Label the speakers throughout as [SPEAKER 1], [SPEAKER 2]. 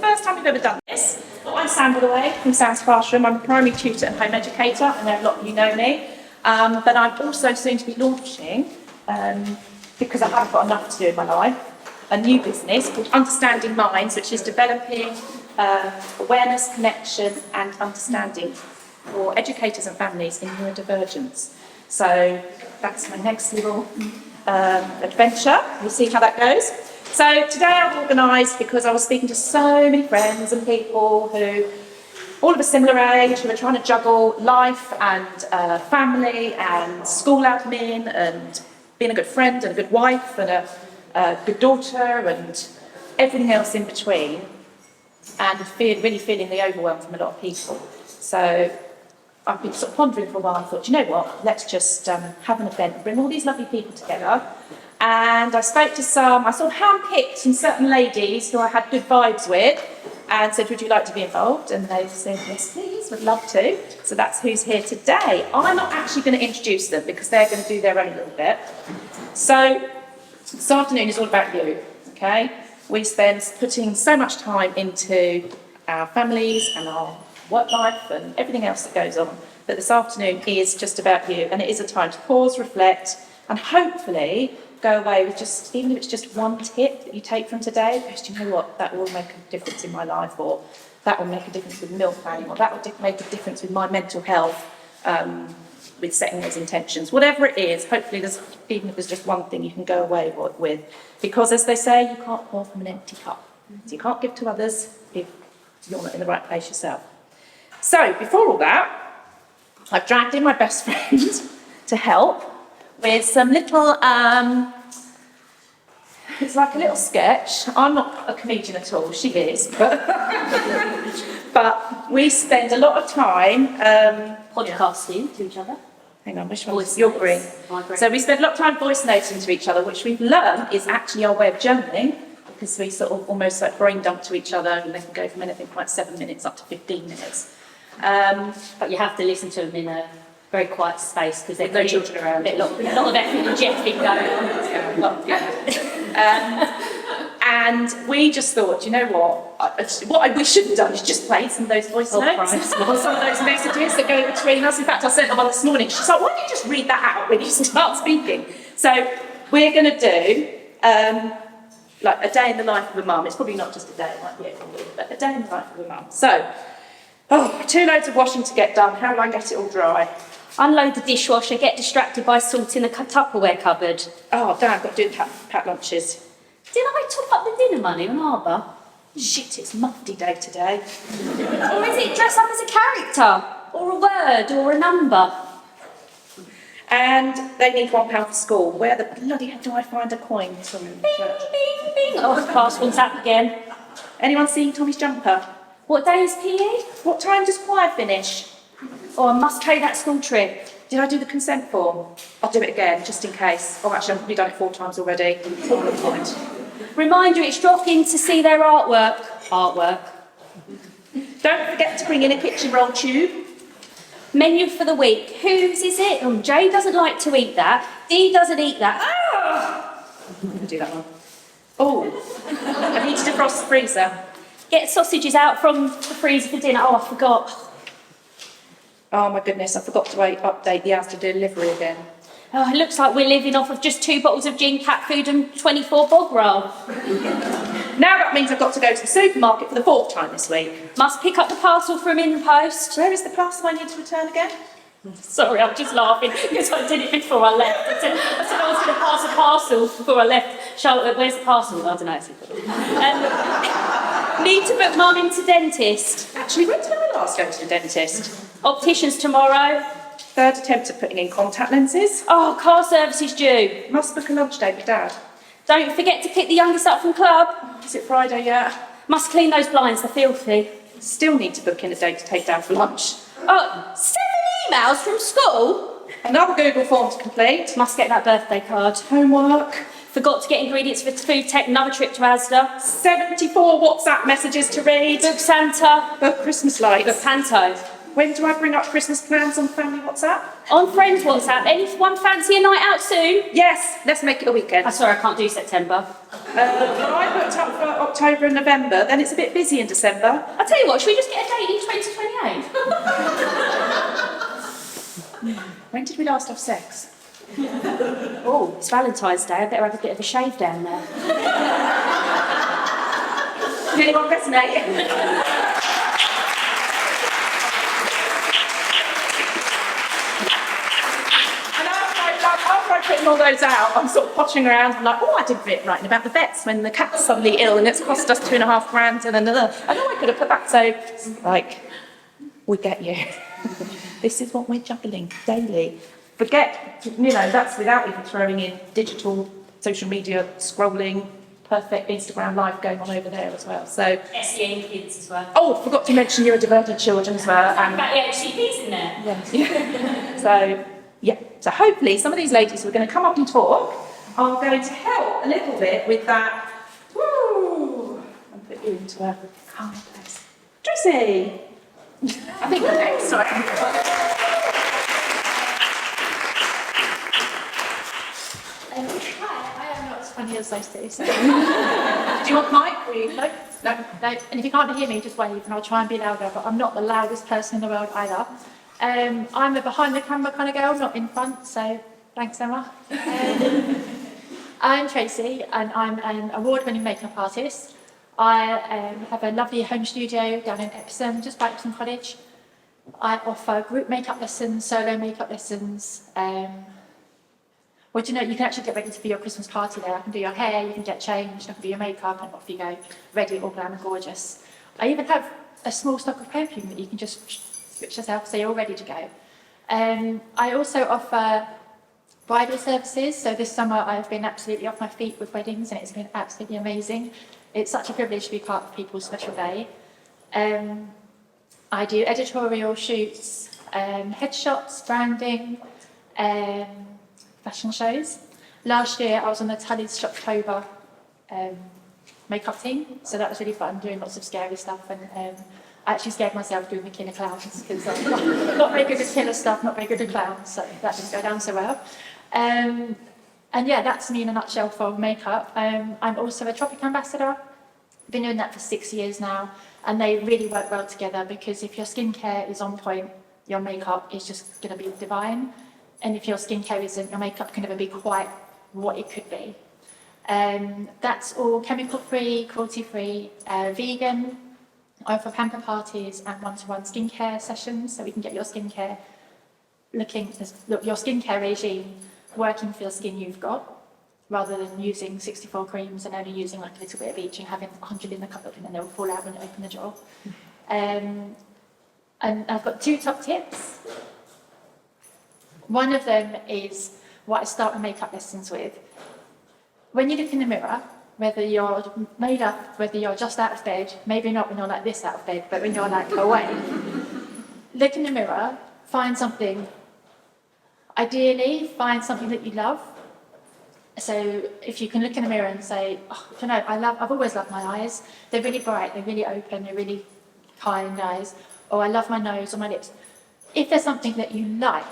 [SPEAKER 1] first time we've ever done this. I'm Sam Holloway from Sam's Classroom. I'm a primary tutor and home educator. I know a lot of you know me. But I'm also soon to be launching, because I haven't got enough to do in my life, a new business called Understanding Minds, which is developing awareness, connection and understanding for educators and families in neurodivergence. So that's my next little adventure. We'll see how that goes. So today I've organised because I was speaking to so many friends and people who, all of a similar age, who are trying to juggle life and family and school admin and being a good friend and a good wife and a good daughter and everything else in between, and really feeling the overwhelm from a lot of people. So I've been sort of pondering for a while and thought, you know what, let's just have an event and bring all these lovely people together. And I spoke to some, I sort of handpicked some certain ladies who I had good vibes with and said, would you like to be involved? And they said, yes, please, would love to. So that's who's here today. I'm not actually going to introduce them because they're going to do their own little bit. So this afternoon is all about you, okay? We spend putting so much time into our families and our work life and everything else that goes on. But this afternoon is just about you, and it is a time to pause, reflect, and hopefully go away with just, even if it's just one tip that you take from today, because you know what, that will make a difference in my life, or that will make a difference with meal planning, or that will make a difference with my mental health, with setting those intentions. Whatever it is, hopefully there's, even if there's just one thing you can go away with, because as they say, you can't pour from an empty cup. So you can't give to others if you're not in the right place yourself. So before all that, I've dragged in my best friend to help with some little, it's like a little sketch. I'm not a comedian at all, she is, but we spend a lot of time
[SPEAKER 2] podcasting to each other.
[SPEAKER 1] Hang on, which one? You're green. So we spend a lot of time voice noting to each other, which we've learned is actually our way of journaling, because we sort of almost like brain dump to each other, and they can go from anything from like 7 minutes up to 15 minutes.
[SPEAKER 2] But you have to listen to them in a very quiet space because there's
[SPEAKER 1] no children around.
[SPEAKER 2] A lot of effort and jet going on.
[SPEAKER 1] And we just thought, you know what we should have done is just played some of those voice notes, or some of those messages that go between us. In fact, I sent them on this morning. She's like, why don't you just read that out when you start speaking? So we're going to do like a day in the life of a mum. It's probably not just a day, it might be every week, but a day in the life of a mum. So, 2 loads of washing to get done. How will I get it all dry?
[SPEAKER 2] Unload the dishwasher, get distracted by sorting the Tupperware cupboard.
[SPEAKER 1] Oh, damn, I've got to do the packed lunches.
[SPEAKER 2] Did I top up the dinner money on Arbor?
[SPEAKER 1] Shit, it's Mufti Day today.
[SPEAKER 2] Or is it dress up as a character? Or a word? Or a number?
[SPEAKER 1] And they need £1 for school. Where the bloody hell do I find a coin? Sorry,
[SPEAKER 2] Bing, bing, bing. Oh, class one's up again.
[SPEAKER 1] Anyone seen Tommy's jumper?
[SPEAKER 2] What day is PE?
[SPEAKER 1] What time does choir finish?
[SPEAKER 2] Oh, I must pay that school trip.
[SPEAKER 1] Did I do the consent form? I'll do it again, just in case. Oh, actually, I've probably done it 4 times already.
[SPEAKER 2] Reminder, it's drop-in to see their artwork.
[SPEAKER 1] Don't forget to bring in a kitchen roll tube.
[SPEAKER 2] Menu for the week. Whose is it? Oh, Jay doesn't like to eat that. Dee doesn't eat that.
[SPEAKER 1] Ah! I'm going to do that one. Oh, I need to defrost the freezer.
[SPEAKER 2] Get sausages out from the freezer for dinner. Oh, I forgot.
[SPEAKER 1] Oh my goodness, I forgot to update the hours to delivery again.
[SPEAKER 2] Oh, it looks like we're living off of just 2 bottles of gin, cat food and 24 bog roll.
[SPEAKER 1] Now that means I've got to go to the supermarket for the 4th time this week.
[SPEAKER 2] Must pick up the parcel from in the post.
[SPEAKER 1] Where is the parcel I need to return again?
[SPEAKER 2] Sorry, I'm just laughing because I did it before I left. I said I was going to pass a parcel before I left. Charlotte, where's the parcel? I don't know. Need to book Mum into dentist.
[SPEAKER 1] Actually, when did I last go to the dentist?
[SPEAKER 2] Opticians tomorrow.
[SPEAKER 1] 3rd attempt at putting in contact lenses.
[SPEAKER 2] Oh, car service is due.
[SPEAKER 1] Must book a lunch date with Dad.
[SPEAKER 2] Don't forget to pick the youngest up from club.
[SPEAKER 1] Is it Friday yet?
[SPEAKER 2] Must clean those blinds, they're filthy.
[SPEAKER 1] Still need to book in a date to take Dad for lunch.
[SPEAKER 2] Oh, 7 emails from school?
[SPEAKER 1] Another Google form to complete.
[SPEAKER 2] Must get that birthday card.
[SPEAKER 1] Homework.
[SPEAKER 2] Forgot to get ingredients for food tech, another trip to Asda.
[SPEAKER 1] 74 WhatsApp messages to read.
[SPEAKER 2] Book Santa.
[SPEAKER 1] Book Christmas lights.
[SPEAKER 2] Book Panto.
[SPEAKER 1] When do I bring up Christmas plans on family WhatsApp?
[SPEAKER 2] On friends WhatsApp. Anyone fancy a night out soon?
[SPEAKER 1] Yes, let's make it a weekend.
[SPEAKER 2] I'm sorry, I can't do September.
[SPEAKER 1] I booked up for October and November, then it's a bit busy in December.
[SPEAKER 2] I'll tell you what, should we just get a date in 2028?
[SPEAKER 1] When did we last have sex?
[SPEAKER 2] Oh, it's Valentine's Day. I better have a bit of a shave down there.
[SPEAKER 1] Did anyone resonate? And after I put all those out, I'm sort of pottering around and like, oh, I did a bit writing about the vets when the cat's suddenly ill and it's cost us £2,500 and another. I know I could have put that. So, like, we get you. This is what we're juggling daily. Forget, that's without even throwing in digital, social media, scrolling, perfect Instagram live going on over there as well. So,
[SPEAKER 2] SEN kids as well.
[SPEAKER 1] oh, forgot to mention neurodivergent children as well.
[SPEAKER 2] Got the HCPs in there.
[SPEAKER 1] Yeah. So hopefully some of these ladies who are going to come up and talk are going to help a little bit with that. Woo! I'll put you into a calm place. Tracy! I think you're next, sorry.
[SPEAKER 3] Hi, I am not as funny as those two. So.
[SPEAKER 1] Do you want mic? Or you? No?
[SPEAKER 3] No. And if you can't hear me, just wave and I'll try and be louder, but I'm not the loudest person in the world either. I'm a behind the camera kind of girl, not in front, so thanks, Emma. I'm Tracy and I'm an award-winning makeup artist. I have a lovely home studio down in Epsom, just by Epsom College. I offer group makeup lessons, solo makeup lessons. Well, you can actually get ready for your Christmas party there. I can do your hair, you can get changed, I can do your makeup, and off you go, ready, all glam and gorgeous. I even have a small stock of perfume that you can just switch yourself so you're all ready to go. I also offer bridal services. So this summer I've been absolutely off my feet with weddings and it's been absolutely amazing. It's such a privilege to be part of people's special day. I do editorial shoots, headshots, branding, fashion shows. Last year I was on the Tully's Shoptober makeup team, so that was really fun, doing lots of scary stuff, and I actually scared myself doing the killer clowns because I'm not very good at killer stuff, not very good at clowns, so that didn't go down so well. And yeah, that's me in a nutshell for makeup. I'm also a Tropic ambassador. I've been doing that for 6 years now, and they really work well together because if your skincare is on point, your makeup is just going to be divine. And if your skincare isn't, your makeup can never be quite what it could be. That's all chemical-free, cruelty-free, vegan. I offer pamper parties and one-to-one skincare sessions, so we can get your skincare your skincare regime working for the skin you've got, rather than using 64 creams and only using like a little bit of each and having 100 in the cupboard and then they'll fall out when you open the drawer. And I've got 2 top tips. One of them is what I start my makeup lessons with. When you look in the mirror, whether you're made up, whether you're just out of bed, maybe not when you're like this out of bed, but when you're like awake, look in the mirror, find something. Ideally, find something that you love. So if you can look in the mirror and say, oh, I don't know, I've always loved my eyes. They're really bright, they're really open, they're really kind eyes. Or I love my nose or my lips. If there's something that you like,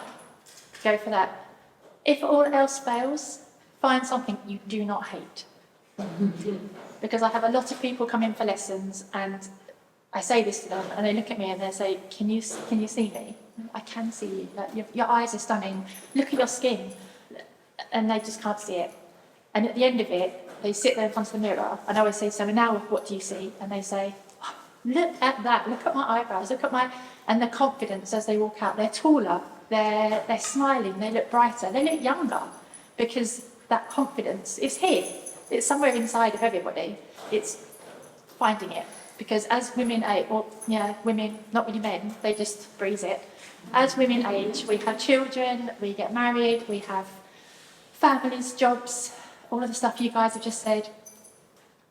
[SPEAKER 3] go for that. If all else fails, find something you do not hate. Because I have a lot of people come in for lessons and I say this to them and they look at me and they say, can you see me? I can see you. Like, your eyes are stunning. Look at your skin. And they just can't see it. And at the end of it, they sit there in front of the mirror and I always say, so now what do you see? And they say, oh, look at that. Look at my eyebrows. Look at my... And the confidence as they walk out. They're taller. They're smiling. They look brighter. They look younger. Because that confidence is here. It's somewhere inside of everybody. It's finding it. Because as women age, women, not really men, they just breeze it. As women age, we have children, we get married, we have families, jobs, all of the stuff you guys have just said.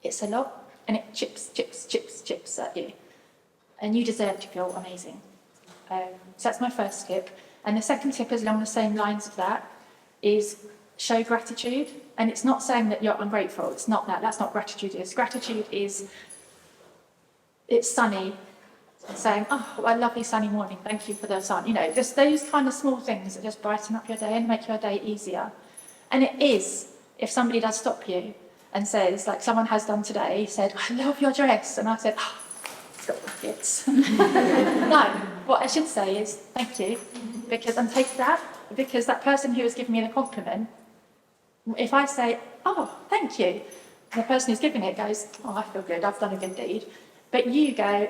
[SPEAKER 3] It's a lot, and it chips at you. And you deserve to feel amazing. So that's my first tip. And the second tip is along the same lines of that, is show gratitude. And it's not saying that you're ungrateful. It's not that. That's not gratitude is. Gratitude is, it's sunny, saying, oh, a lovely sunny morning, thank you for the sun. You know, just those kind of small things that just brighten up your day and make your day easier. And it is, if somebody does stop you and says, like someone has done today, said, I love your dress. And I said, oh, it's got pockets. No, what I should say is thank you, because I'm taking that, because that person who was giving me the compliment, if I say, oh, thank you, the person who's giving it goes, oh, I feel good, I've done a good deed. But you go,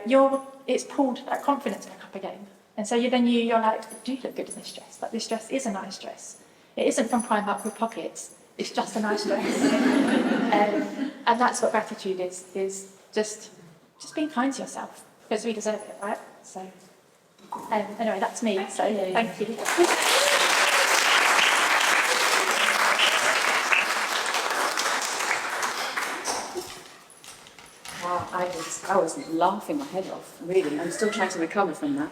[SPEAKER 3] it's pulled that confidence back up again. And so you're like, I do look good in this dress. Like, this dress is a nice dress. It isn't from Primark with pockets. It's just a nice dress. And that's what gratitude is just being kind to yourself, because we deserve it, right? So, anyway, that's me. So, thank you.
[SPEAKER 4] Wow, I was laughing my head off, really. I'm still trying to recover from that.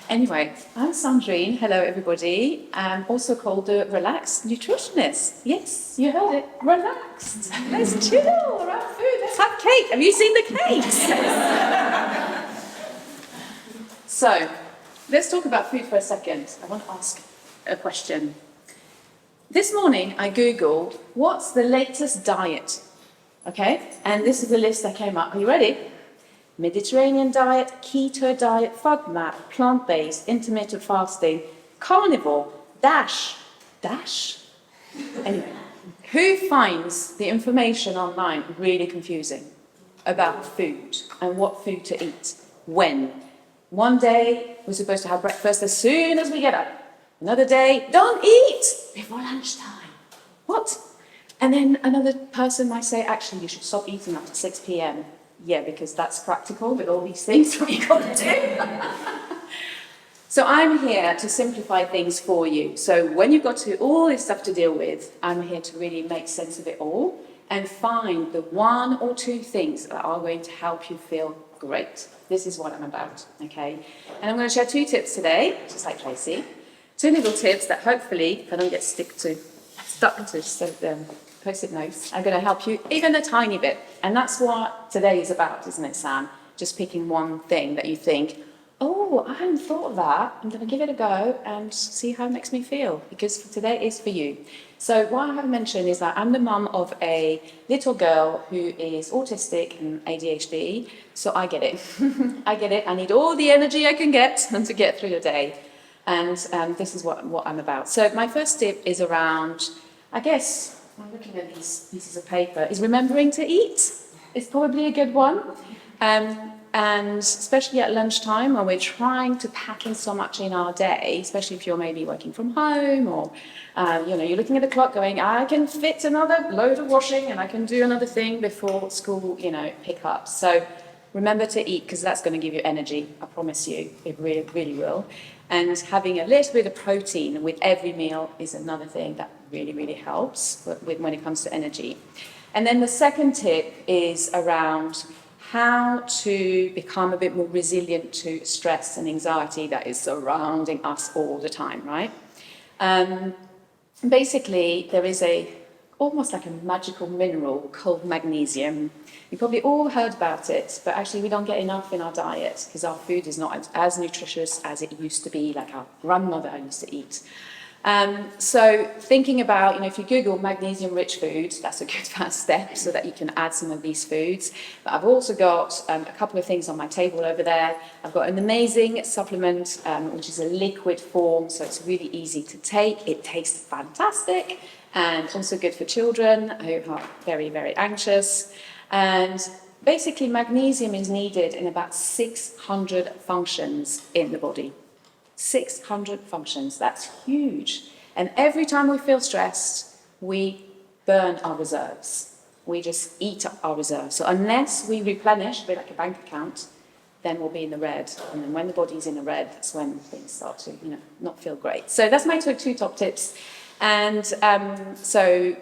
[SPEAKER 4] Anyway, I'm Sandrine. Hello, everybody. I'm also called the Relaxed Nutritionist. Yes, you heard it. Relaxed. Let's chill around food. Let's have cake. Have you seen the cakes? So, let's talk about food for a second. I want to ask a question. This morning, I Googled, what's the latest diet? Okay, and this is the list that came up. Are you ready? Mediterranean diet, keto diet, FODMAP, plant-based, intermittent fasting, carnivore, DASH. Anyway, who finds the information online really confusing about food and what food to eat? When? One day, we're supposed to have breakfast as soon as we get up. Another day, don't eat before lunchtime. What? And then another person might say, actually, you should stop eating after 6 p.m. Yeah, because that's practical with all these things that you got to do. So I'm here to simplify things for you. So when you've got all this stuff to deal with, I'm here to really make sense of it all and find the one or two things that are going to help you feel great. This is what I'm about, okay? And I'm going to share 2 tips today, just like Tracy. 2 little tips that hopefully, if I don't get stuck to, so Post-it notes, are going to help you even a tiny bit. And that's what today is about, isn't it, Sam? Just picking one thing that you think, oh, I hadn't thought of that. I'm going to give it a go and see how it makes me feel, because today is for you. So what I have mentioned is that I'm the mum of a little girl who is autistic and ADHD, so I get it. I get it. I need all the energy I can get to get through the day. And this is what I'm about. So my first tip is around, I guess, I'm looking at these pieces of paper, is remembering to eat. It's probably a good one. And especially at lunchtime when we're trying to pack in so much in our day, especially if you're maybe working from home or, you're looking at the clock going, I can fit another load of washing and I can do another thing before school, pick up. So remember to eat, because that's going to give you energy. I promise you, it really, really will. And having a little bit of protein with every meal is another thing that really, really helps when it comes to energy. And then the second tip is around how to become a bit more resilient to stress and anxiety that is surrounding us all the time, right? Basically, there is almost like a magical mineral called magnesium. You probably all heard about it, but actually we don't get enough in our diet because our food is not as nutritious as it used to be, like our grandmother used to eat. So thinking about, if you Google magnesium-rich foods, that's a good first step so that you can add some of these foods. But I've also got a couple of things on my table over there. I've got an amazing supplement, which is a liquid form, so it's really easy to take. It tastes fantastic and also good for children who are very, very anxious. And basically, magnesium is needed in about 600 functions in the body. 600 functions, that's huge. And every time we feel stressed, we burn our reserves. We just eat up our reserves. So unless we replenish, a bit like a bank account, then we'll be in the red. And then when the body's in the red, that's when things start to, not feel great. So that's my two top tips. And so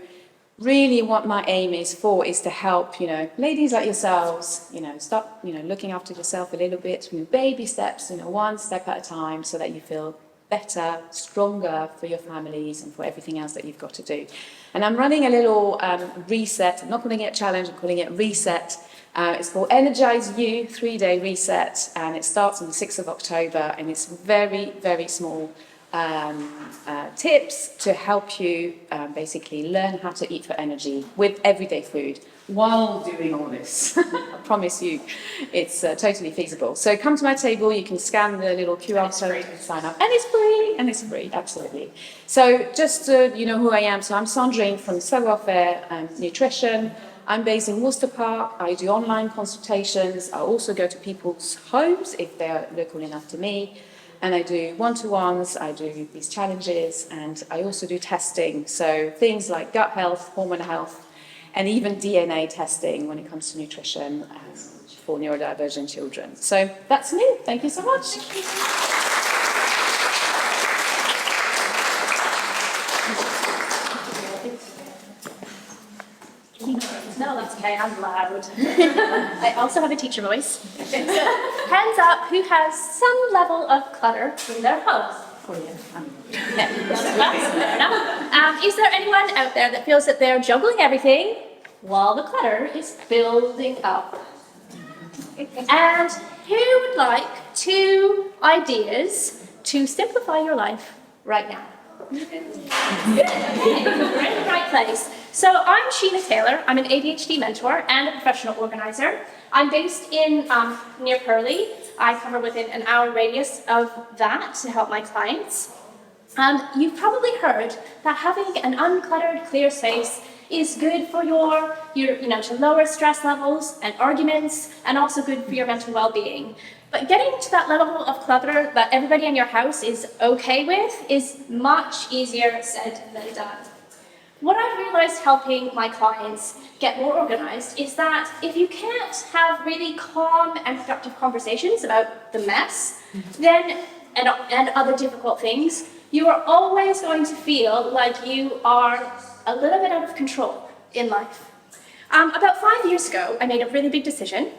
[SPEAKER 4] really what my aim is to help, ladies like yourselves, start, looking after yourself a little bit, baby steps, one step at a time so that you feel better, stronger for your families and for everything else that you've got to do. And I'm running a little reset. I'm not calling it a challenge, I'm calling it reset. It's called Energize You 3-day reset, and it starts on the 6th of October, and it's very, very small tips to help you basically learn how to eat for energy with everyday food while doing all this. I promise you it's totally feasible. So come to my table, you can scan the little QR code and sign up. And it's free, absolutely. So just you know who I am. So I'm Sandrine from Savoir-Faire Nutrition. I'm based in Worcester Park. I do online consultations. I also go to people's homes if they're local enough to me. And I do one-to-ones, I do these challenges, and I also do testing. So things like gut health, hormone health, and even DNA testing when it comes to nutrition for neurodivergent children. So that's me. Thank you so much.
[SPEAKER 5] No, that's okay, I'm loud. I also have a teacher voice. Hands up, who has some level of clutter in their home? Is there anyone out there that feels that they're juggling everything while the clutter is building up? And who would like 2 ideas to simplify your life right now? Good. Okay, we're in the right place. So I'm Sheena Taylor. I'm an ADHD mentor and a professional organizer. I'm based in near Purley. I cover within an hour radius of that to help my clients. You've probably heard that having an uncluttered, clear space is good for your to lower stress levels and arguments, and also good for your mental well-being. But getting to that level of clutter that everybody in your house is okay with is much easier said than done. What I've realized helping my clients get more organized is that if you can't have really calm and productive conversations about the mess, then and other difficult things, you are always going to feel like you are a little bit out of control in life. About 5 years ago, I made a really big decision.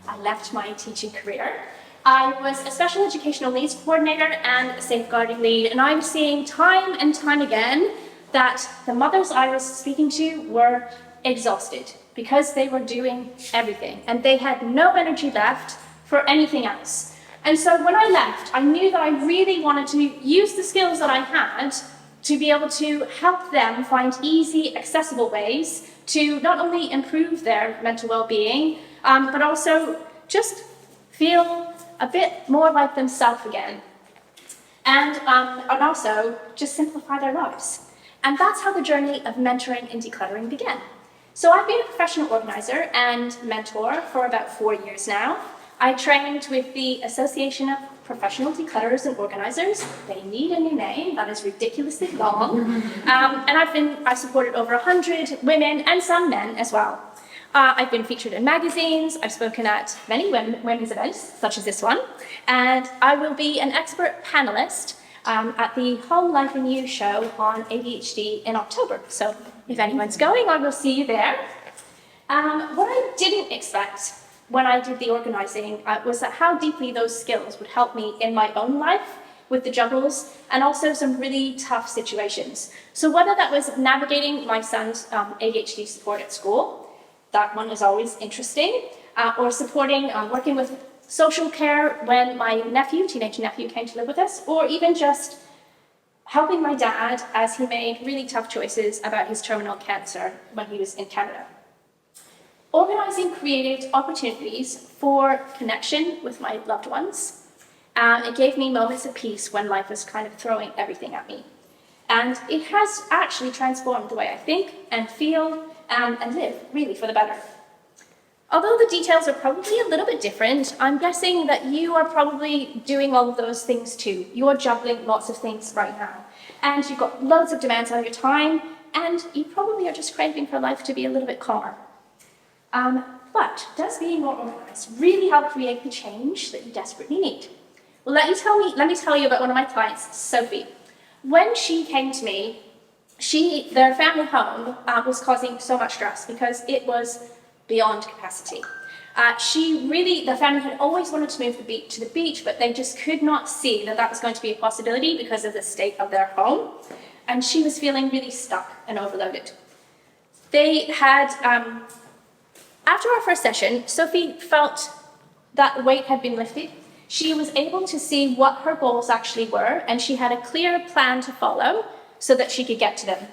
[SPEAKER 5] I left my teaching career. I was a special educational needs coordinator and a safeguarding lead, and I was seeing time and time again that the mothers I was speaking to were exhausted because they were doing everything and they had no energy left for anything else. And so when I left, I knew that I really wanted to use the skills that I had to be able to help them find easy, accessible ways to not only improve their mental well-being, but also just feel a bit more like themselves again. And also just simplify their lives. And that's how the journey of mentoring and decluttering began. So I've been a professional organizer and mentor for about 4 years now. I trained with the Association of Professional Declutterers and Organizers. They need a new name, that is ridiculously long. And I've supported over 100 women and some men as well. I've been featured in magazines, I've spoken at many women's events, such as this one, and I will be an expert panelist at the Home Life and You show on ADHD in October. So if anyone's going, I will see you there. What I didn't expect when I did the organizing was that how deeply those skills would help me in my own life with the juggles and also some really tough situations. So whether that was navigating my son's ADHD support at school, that one is always interesting, or supporting, working with social care when my teenage nephew came to live with us, or even just helping my dad as he made really tough choices about his terminal cancer when he was in Canada. Organizing created opportunities for connection with my loved ones. It gave me moments of peace when life was kind of throwing everything at me. And it has actually transformed the way I think and feel and live, really, for the better. Although the details are probably a little bit different, I'm guessing that you are probably doing all of those things too. You're juggling lots of things right now. And you've got loads of demands on your time, and you probably are just craving for life to be a little bit calmer. But does being more organized really help create the change that you desperately need? Well, let me tell you about one of my clients, Sophie. When she came to me, their family home was causing so much stress because it was beyond capacity. The family had always wanted to move to the beach, but they just could not see that was going to be a possibility because of the state of their home. And she was feeling really stuck and overloaded. They had, after our first session, Sophie felt that the weight had been lifted. she was able to see what her goals actually were, and she had a clear plan to follow so that she could get to them.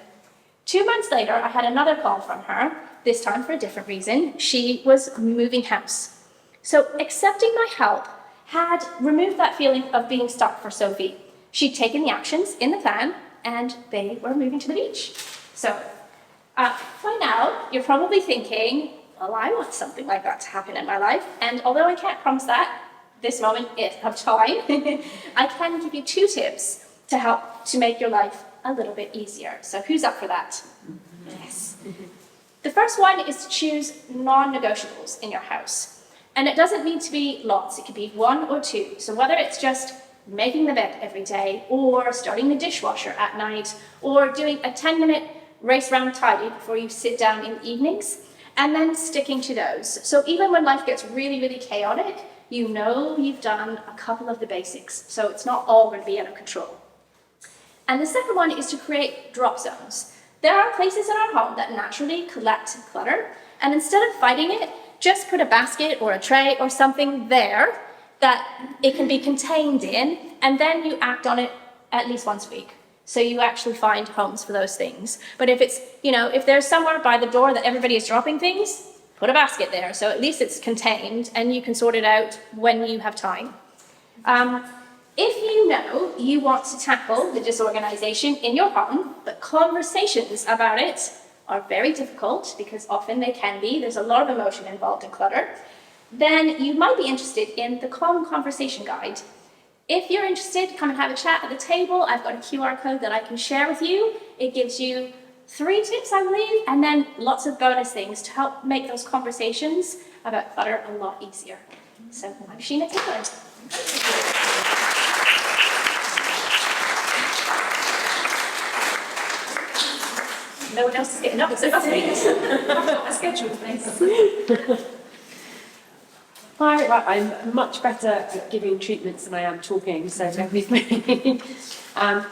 [SPEAKER 5] 2 months later, I had another call from her, this time for a different reason. She was moving house. So accepting my help had removed that feeling of being stuck for Sophie. She'd taken the actions in the plan, and they were moving to the beach. So by now, you're probably thinking, well, I want something like that to happen in my life. And although I can't promise that this moment of time, I can give you 2 tips to help to make your life a little bit easier. So who's up for that? Yes. The first one is to choose non-negotiables in your house. And it doesn't need to be lots. It could be 1 or 2. So whether it's just making the bed every day, or starting the dishwasher at night, or doing a 10-minute race round tidy before you sit down in the evenings, and then sticking to those. So even when life gets really, really chaotic, you know you've done a couple of the basics. So it's not all going to be out of control. And the second one is to create drop zones. There are places in our home that naturally collect clutter, and instead of fighting it, just put a basket or a tray or something there that it can be contained in, and then you act on it at least once a week. So you actually find homes for those things. But if it's, if there's somewhere by the door that everybody is dropping things, put a basket there. So at least it's contained and you can sort it out when you have time. If you know you want to tackle the disorganization in your home, but conversations about it are very difficult, because often they can be, there's a lot of emotion involved in clutter, then you might be interested in the Calm Conversation Guide. If you're interested, come and have a chat at the table. I've got a QR code that I can share with you. It gives you 3 tips, I believe, and then lots of bonus things to help make those conversations about clutter a lot easier. So I'm Sheena Taylor.
[SPEAKER 1] No one else is getting up, so that's me. I've got my schedule, please.
[SPEAKER 6] Hi, right, I'm much better at giving treatments than I am talking, so don't leave me.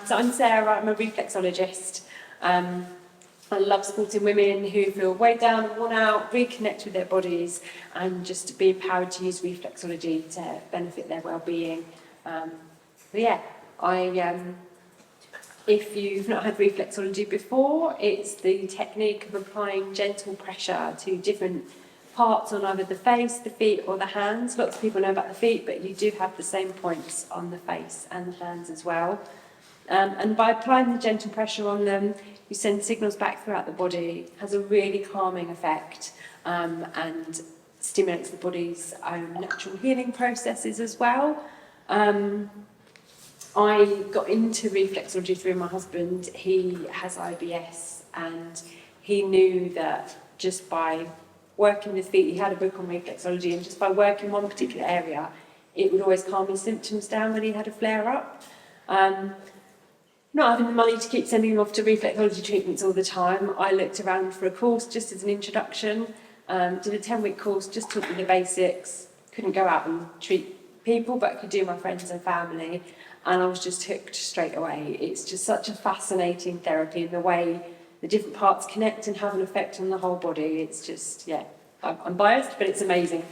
[SPEAKER 6] So I'm Sarah, I'm a reflexologist. I love supporting women who feel weighed down and worn out, reconnect with their bodies, and just to be empowered to use reflexology to benefit their well-being. If you've not had reflexology before, it's the technique of applying gentle pressure to different parts on either the face, the feet, or the hands. Lots of people know about the feet, but you do have the same points on the face and the hands as well. And by applying the gentle pressure on them, you send signals back throughout the body. It has a really calming effect, and stimulates the body's own natural healing processes as well. I got into reflexology through my husband. He has IBS, and he knew that just by working with feet, he had a book on reflexology, and just by working one particular area, it would always calm his symptoms down when he had a flare-up. Not having the money to keep sending him off to reflexology treatments all the time, I looked around for a course just as an introduction, did a 10-week course, just taught me the basics, couldn't go out and treat people, but could do my friends and family, and I was just hooked straight away. It's just such a fascinating therapy, in the way the different parts connect and have an effect on the whole body. It's just, I'm biased, but it's amazing.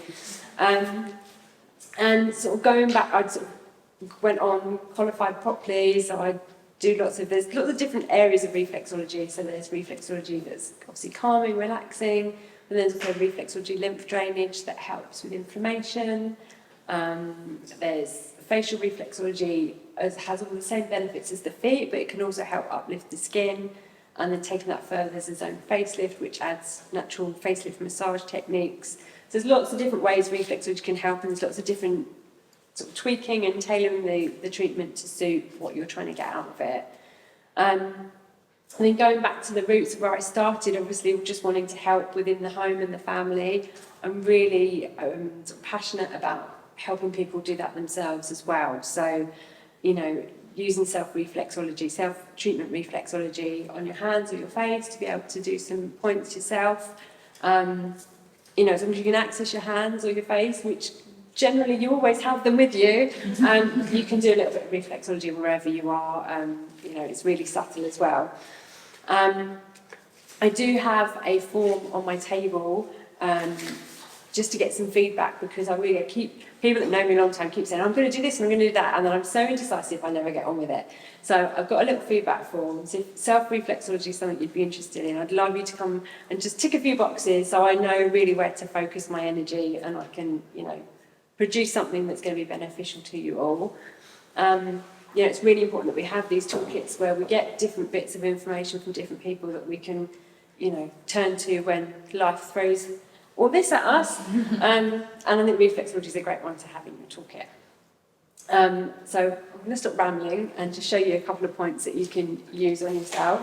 [SPEAKER 6] And sort of going back, I sort of went on, qualified properly, so I do there's lots of different areas of reflexology. So there's reflexology that's obviously calming, relaxing, and there's also reflexology lymph drainage that helps with inflammation. There's facial reflexology, has all the same benefits as the feet, but it can also help uplift the skin. And then taking that further, there's its own facelift, which adds natural facelift massage techniques. So there's lots of different ways reflexology can help, and there's lots of different sort of tweaking and tailoring the treatment to suit what you're trying to get out of it. And then going back to the roots of where I started, obviously just wanting to help within the home and the family, I'm really sort of passionate about helping people do that themselves as well. So, using self-reflexology, self-treatment reflexology on your hands or your face to be able to do some points yourself. As long as you can access your hands or your face, which generally you always have them with you, you can do a little bit of reflexology wherever you are. It's really subtle as well. I do have a form on my table just to get some feedback, because I really keep, people that know me a long time keep saying, I'm going to do this and I'm going to do that, and then I'm so indecisive I never get on with it. So I've got a little feedback form. So if self-reflexology is something you'd be interested in, I'd love you to come and just tick a few boxes so I know really where to focus my energy, and I can, you know, produce something that's going to be beneficial to you all. You know, it's really important that we have these toolkits where we get different bits of information from different people that we can, you know, turn to when life throws all this at us. And I think reflexology is a great one to have in your toolkit. So I'm going to stop rambling and just show you a couple of points that you can use on yourself.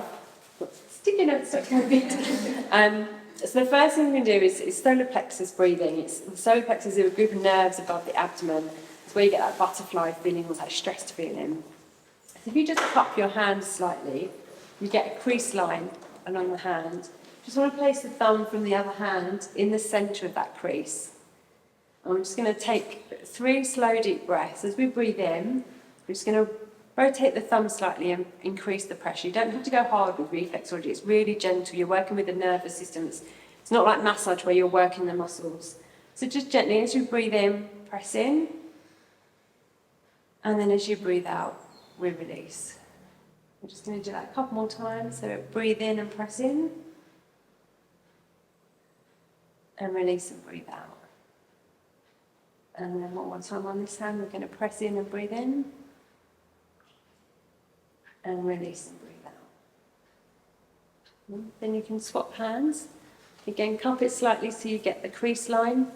[SPEAKER 6] Sticky notes stuck to my feet. So the first thing we're going to do is solar plexus breathing. The solar plexus is a group of nerves above the abdomen. It's where you get that butterfly feeling or that stressed feeling. So if you just cup your hand slightly, you get a crease line along the hand. Just want to place the thumb from the other hand in the centre of that crease. And I'm just going to take 3 slow deep breaths. As we breathe in, we're just going to rotate the thumb slightly and increase the pressure. You don't have to go hard with reflexology. It's really gentle. You're working with the nervous system. It's not like massage where you're working the muscles. So just gently, as you breathe in, press in. And then as you breathe out, we release. We're just going to do that a couple more times. So breathe in and press in. And release and breathe out. And then one more time on this hand, we're going to press in and breathe in. And release and breathe out. Then you can swap hands. Again, cup it slightly so you get the crease line.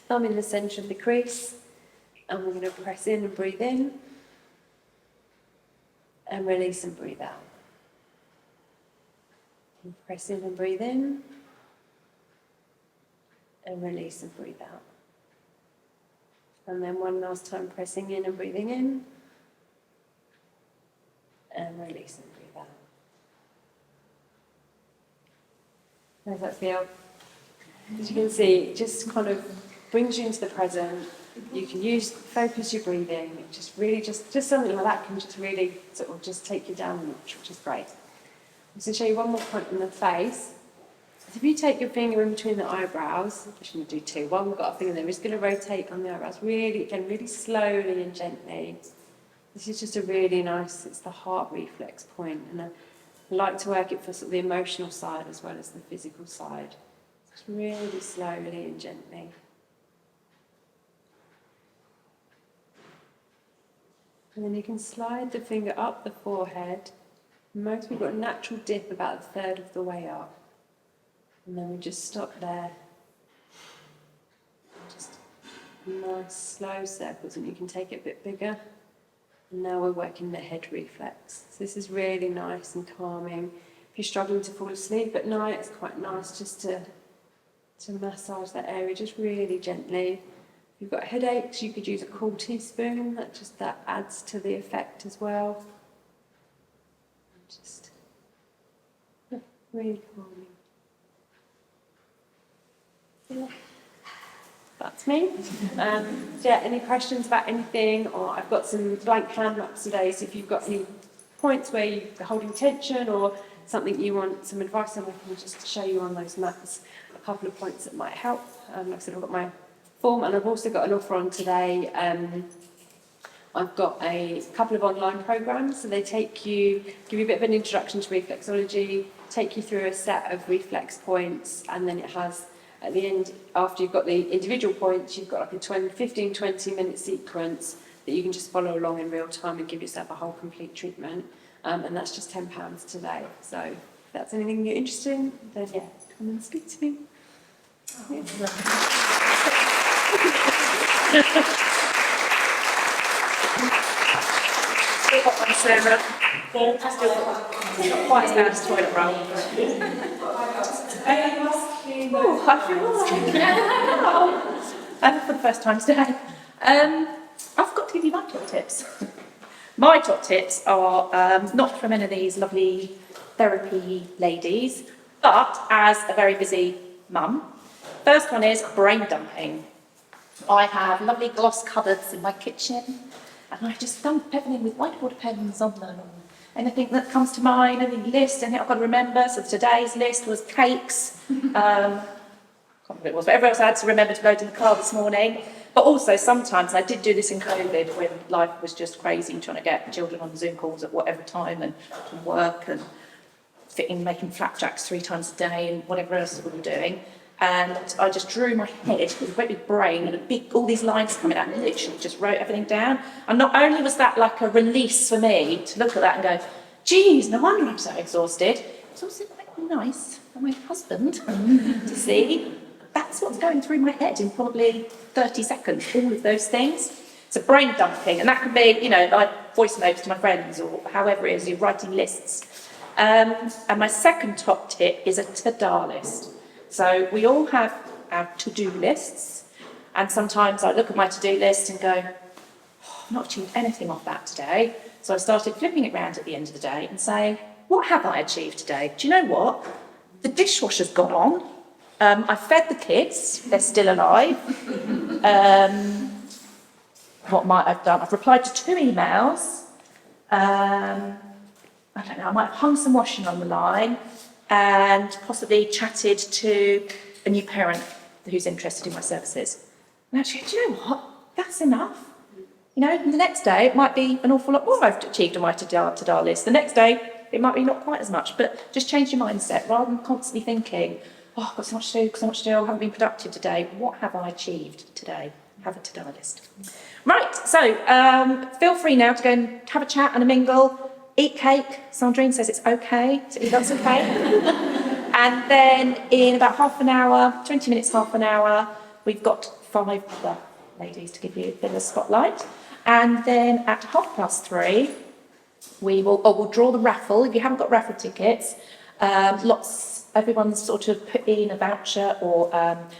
[SPEAKER 6] Thumb in the centre of the crease. And we're going to press in and breathe in. And release and breathe out. And press in and breathe in. And release and breathe out. And then one last time, pressing in and breathing in. And release and breathe out. How does that feel? As you can see, it just kind of brings you into the present. You can focus your breathing. It just really, just something like that can just really sort of just take you down a notch, which is great. I'm going to show you one more point on the face. So if you take your finger in between the eyebrows, I'm just going to do 2. One, we've got a finger there. We're just going to rotate on the eyebrows really, again, really slowly and gently. This is just a really nice, it's the heart reflex point, and I like to work it for sort of the emotional side as well as the physical side. Just really slowly and gently. And then you can slide the finger up the forehead. Most people got a natural dip about 1/3 of the way up. And then we just stop there. Just nice slow circles, and you can take it a bit bigger. And now we're working the head reflex. So this is really nice and calming. If you're struggling to fall asleep at night, it's quite nice just to massage that area just really gently. If you've got headaches, you could use a cool teaspoon. That adds to the effect as well. Just really calming. Yeah. That's me. Yeah, any questions about anything? Or I've got some blank hand maps today, so if you've got any points where you're holding tension or something you want some advice on, I can just show you on those maps a couple of points that might help. Like I said, I've got my form, and I've also got an offer on today. I've got a couple of online programs, so they give you a bit of an introduction to reflexology, take you through a set of reflex points, and then it has, at the end, after you've got the individual points, you've got like a 15-20 minute sequence that you can just follow along in real time and give yourself a whole complete treatment. And that's just £10 today. So if that's anything you're interested in, then yeah, come and speak to me. Yeah.
[SPEAKER 1] Still got one, Sarah. Still got one. Not quite as bad as toilet roll. Oh, I feel like for the first time today. I've got to give you my top tips. My top tips are not from any of these lovely therapy ladies, but as a very busy mum. First one is brain dumping. I have lovely gloss cupboards in my kitchen, and I just dump everything with whiteboard pens on them. Anything that comes to mind, any list, anything I've got to remember. So today's list was cakes, remember what it was, but everyone else had to remember to load in the car this morning. But also sometimes, and I did do this in COVID when life was just crazy, trying to get children on Zoom calls at whatever time and work and making flapjacks 3 times a day and whatever else we were doing. And I just drew my head with a great big brain and all these lines coming out, and literally just wrote everything down. And not only was that like a release for me to look at that and go, geez, no wonder I'm so exhausted. It's also quite nice for my husband to see. That's what's going through my head in probably 30 seconds, all of those things. So brain dumping, and that can be, you know, like voice notes to my friends or however it is, you're writing lists. And my second top tip is a to-do list. So we all have our to-do lists, and sometimes I look at my to-do list and go, oh, I've not achieved anything off that today. So I started flipping it round at the end of the day and saying, what have I achieved today? Do you know what? The dishwasher's gone on. I fed the kids, they're still alive. What might I have done? I've replied to 2 emails. I don't know, I might have hung some washing on the line and possibly chatted to a new parent who's interested in my services. And actually, do you know what? That's enough. You know, the next day it might be an awful lot more I've achieved on my to-do list. The next day it might be not quite as much, but just change your mindset rather than constantly thinking, oh, I've got so much to do, I haven't been productive today. What have I achieved today? Have a to-do list. Right, so feel free now to go and have a chat and a mingle. Eat cake. Sandrine says it's okay to eat lots of cake. And then in about half an hour, 20 minutes, half an hour, we've got 5 other ladies to give you a bit of a spotlight. And then at 3:30, we'll draw the raffle. If you haven't got raffle tickets, everyone's sort of put in a voucher or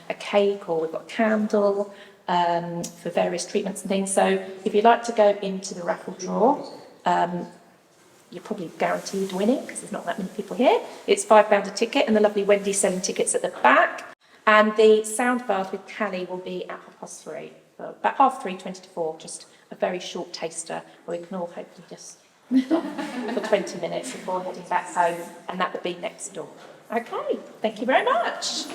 [SPEAKER 1] a cake, or we've got a candle for various treatments and things. So if you'd like to go into the raffle draw, you're probably guaranteed winning because there's not that many people here. It's £5 a ticket, and the lovely Wendy selling tickets at the back. And the sound bath with Callie will be at 3:30, about 3:30, 20 to 4, just a very short taster where we can all hopefully just stop for 20 minutes before heading back home, and that will be next door. Okay, thank you very much.